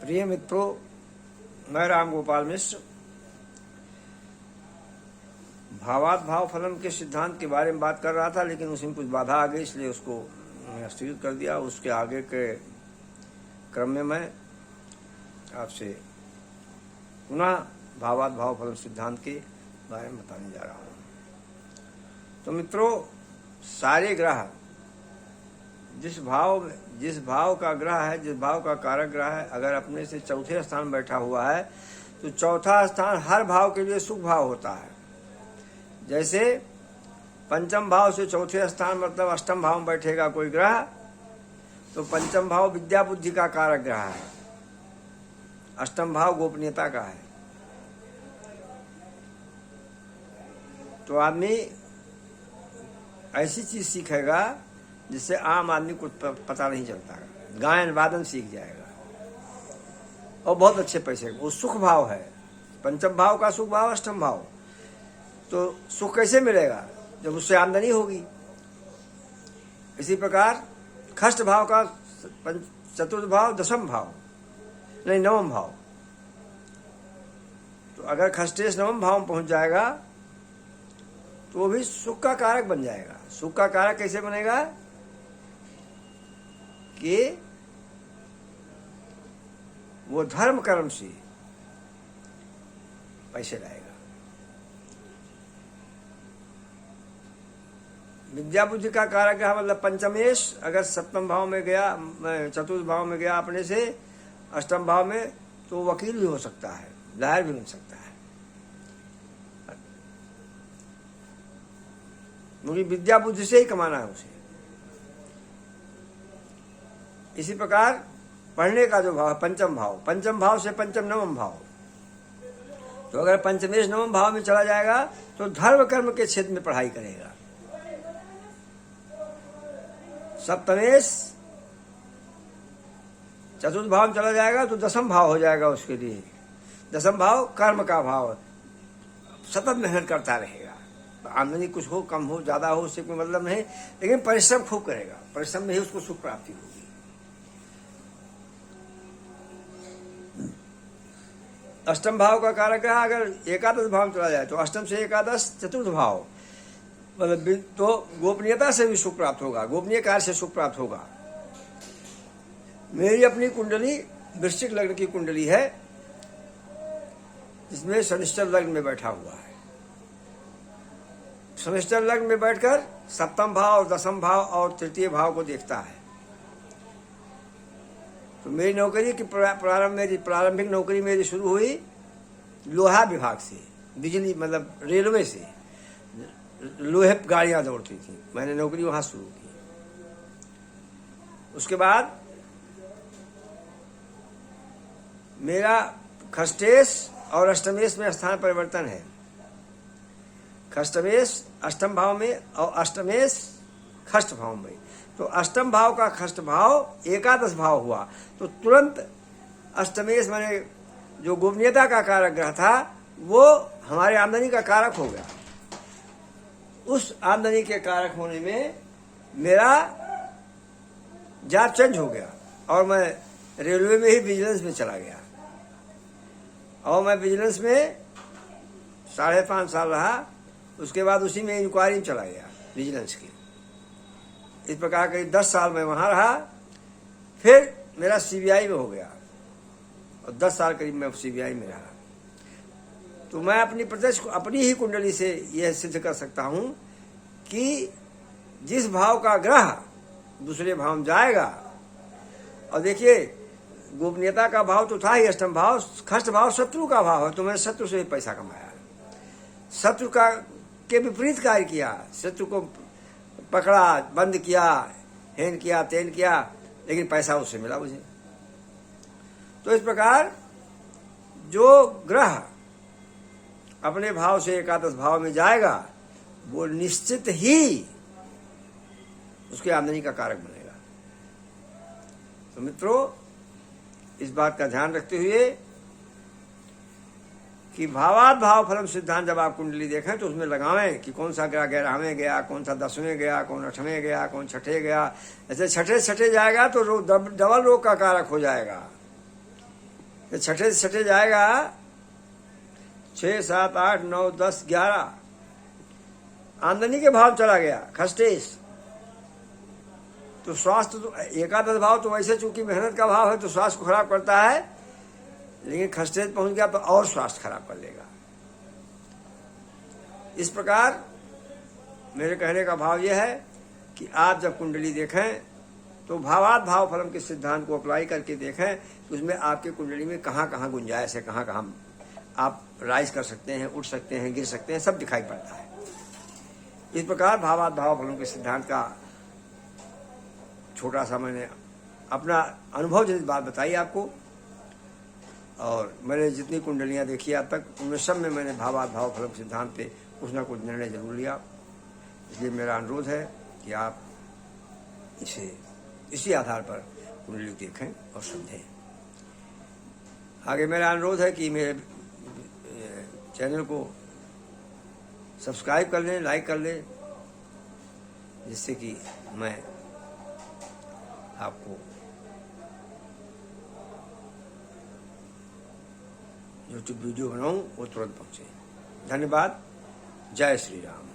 प्रिय मित्रों, मैं राम गोपाल मिश्र भावार्थ भाव फलन के सिद्धांत के बारे में बात कर रहा था, लेकिन उसमें कुछ बाधा आ गई, इसलिए उसको स्थगित कर दिया। उसके आगे के क्रम में मैं आपसे पुनः भावार्थ भाव फलन सिद्धांत के बारे में बताने जा रहा हूँ। तो मित्रों, सारे ग्रह जिस भाव का ग्रह है, जिस भाव का कारक ग्रह है, अगर अपने से चौथे स्थान बैठा हुआ है तो चौथा स्थान हर भाव के लिए सुख भाव होता है। जैसे पंचम भाव से चौथे स्थान मतलब अष्टम भाव में बैठेगा कोई ग्रह, तो पंचम भाव विद्या बुद्धि का कारक ग्रह है, अष्टम भाव गोपनीयता का है। तो आदमी ऐसी चीज सीखेगा जिससे आम आदमी को पता नहीं चलता। गायन वादन सीख जाएगा और बहुत अच्छे पैसे, वो सुख भाव है। पंचम भाव का सुख भाव, अष्टम भाव। तो सुख कैसे मिलेगा? जब उससे आमदनी होगी। इसी प्रकार खष्ट भाव का चतुर्थ भाव, दशम भाव नहीं, नवम भाव। तो अगर खष्टेश नवम भाव में पहुंच जाएगा तो वो भी सुख का कारक बन जाएगा। सुख का कारक कैसे बनेगा कि वो धर्म कर्म से पैसे लाएगा। विद्या बुद्धि का कारक है, मतलब पंचमेश अगर सप्तम भाव में गया, चतुर्थ भाव में गया अपने से अष्टम भाव में, तो वकील भी हो सकता है, लायर भी बन सकता है। क्योंकि विद्या बुद्धि से ही कमाना है उसे। इसी प्रकार पढ़ने का जो भाव, पंचम भाव से पंचम नवम भाव। तो अगर पंचमेश नवम भाव में चला जाएगा तो धर्म कर्म के क्षेत्र में पढ़ाई करेगा। सप्तमेश चतुर्थ भाव में चला जाएगा तो दसम भाव हो जाएगा उसके लिए। दसम भाव कर्म का भाव, सतत मेहनत करता रहेगा। आमदनी कुछ हो, कम हो, ज्यादा हो, उससे कोई मतलब नहीं, लेकिन परिश्रम खूब करेगा। परिश्रम में ही उसको सुख प्राप्ति होगी। अष्टम भाव का कारक है, अगर एकादश भाव में चला जाए तो अष्टम से एकादश चतुर्थ भाव, मतलब तो गोपनीयता से भी सुख प्राप्त होगा, गोपनीय कार्य से सुख प्राप्त होगा। मेरी अपनी कुंडली वृश्चिक लग्न की कुंडली है, जिसमें शनिश्चर लग्न में बैठा हुआ है। शनिश्चर लग्न में बैठकर सप्तम भाव, दसम भाव और तृतीय भाव को देखता है। तो मेरी नौकरी की प्रारंभिक नौकरी मेरी शुरू हुई लोहा विभाग से, बिजली मतलब रेलवे से। लोहे गाड़ियां दौड़ती थी, मैंने नौकरी वहां शुरू की। उसके बाद मेरा खष्टेश और अष्टमेश में स्थान परिवर्तन है। खष्टमेश अष्टम भाव में और अष्टमेश खष्ट भाव में। तो अष्टम भाव का खष्ट भाव एकादश भाव हुआ, तो तुरंत अष्टमेश माने जो गोपनीयता का कारक ग्रह था वो हमारे आमदनी का कारक हो गया। उस आमदनी के कारक होने में मेरा जॉब चेंज हो गया और मैं रेलवे में ही विजिलेंस में चला गया। और मैं विजिलेंस में 5.5 साल रहा। उसके बाद उसी में इंक्वायरी में चला गया विजिलेंस की। इस प्रकार करीब 10 साल मैं वहां रहा। फिर मेरा सीबीआई में हो गया और 10 साल करीब मैं सीबीआई में रहा। तो मैं अपनी प्रत्यक्ष अपनी ही कुंडली से यह सिद्ध कर सकता हूं कि जिस भाव का ग्रह दूसरे भाव में जाएगा, और देखिए गोपनीयता का भाव तो था ही अष्टम भाव, खष्ट भाव शत्रु का भाव है, तो मैंने शत्रु से भी पैसा कमाया। शत्रु का के विपरीत कार्य किया, शत्रु को पकड़ा, बंद किया, हेन किया, तेन किया, लेकिन पैसा उससे मिला मुझे। तो इस प्रकार जो ग्रह अपने भाव से एकादश भाव में जाएगा वो निश्चित ही उसके आमदनी का कारक बनेगा। तो मित्रों, इस बात का ध्यान रखते हुए कि भावार्थ भाव फलम सिद्धांत जब आप कुंडली देखें तो उसमें लगावें कि कौन सा ग्रह 11वें गया, कौन सा 10वें गया, कौन 8वें गया, कौन 6ठे गया। ऐसे छठे जाएगा तो डबल रोग का कारक हो जाएगा। तो छठे से छठे जाएगा 6, 7, 8, 9, 10, 11 आमदनी के भाव चला गया खष्टेश। तो स्वास्थ्य तो एकादश भाव तो वैसे चूंकि मेहनत का भाव है तो स्वास्थ्य को खराब करता है, लेकिन खष्टेश पहुंच गया तो और स्वास्थ्य खराब कर लेगा। इस प्रकार मेरे कहने का भाव यह है कि आप जब कुंडली देखें तो भावात भाव फलम के सिद्धांत को अप्लाई करके देखें तो उसमें आपके कुंडली में कहाँ कहाँ गुंजाइश है, कहाँ कहाँ आप राइज कर सकते हैं, उठ सकते हैं, गिर सकते हैं, सब दिखाई पड़ता है। इस प्रकार भावात भाव फलों के सिद्धांत का छोटा सा मैंने अपना अनुभव जैसी बात बताई आपको, और मैंने जितनी कुंडलियां देखी आज तक उनमें सब में मैंने भावात भाव फलों के सिद्धांत पे कुछ ना कुछ निर्णय जरूर लिया। इसलिए मेरा अनुरोध है कि आप इसी आधार पर कुंडली देखें और समझें। आगे मेरा अनुरोध है कि मेरे चैनल को सब्सक्राइब कर लें, लाइक कर लें, जिससे कि मैं आपको यूट्यूब वीडियो बनाऊं वो तुरंत पहुंचे। धन्यवाद। जय श्री राम।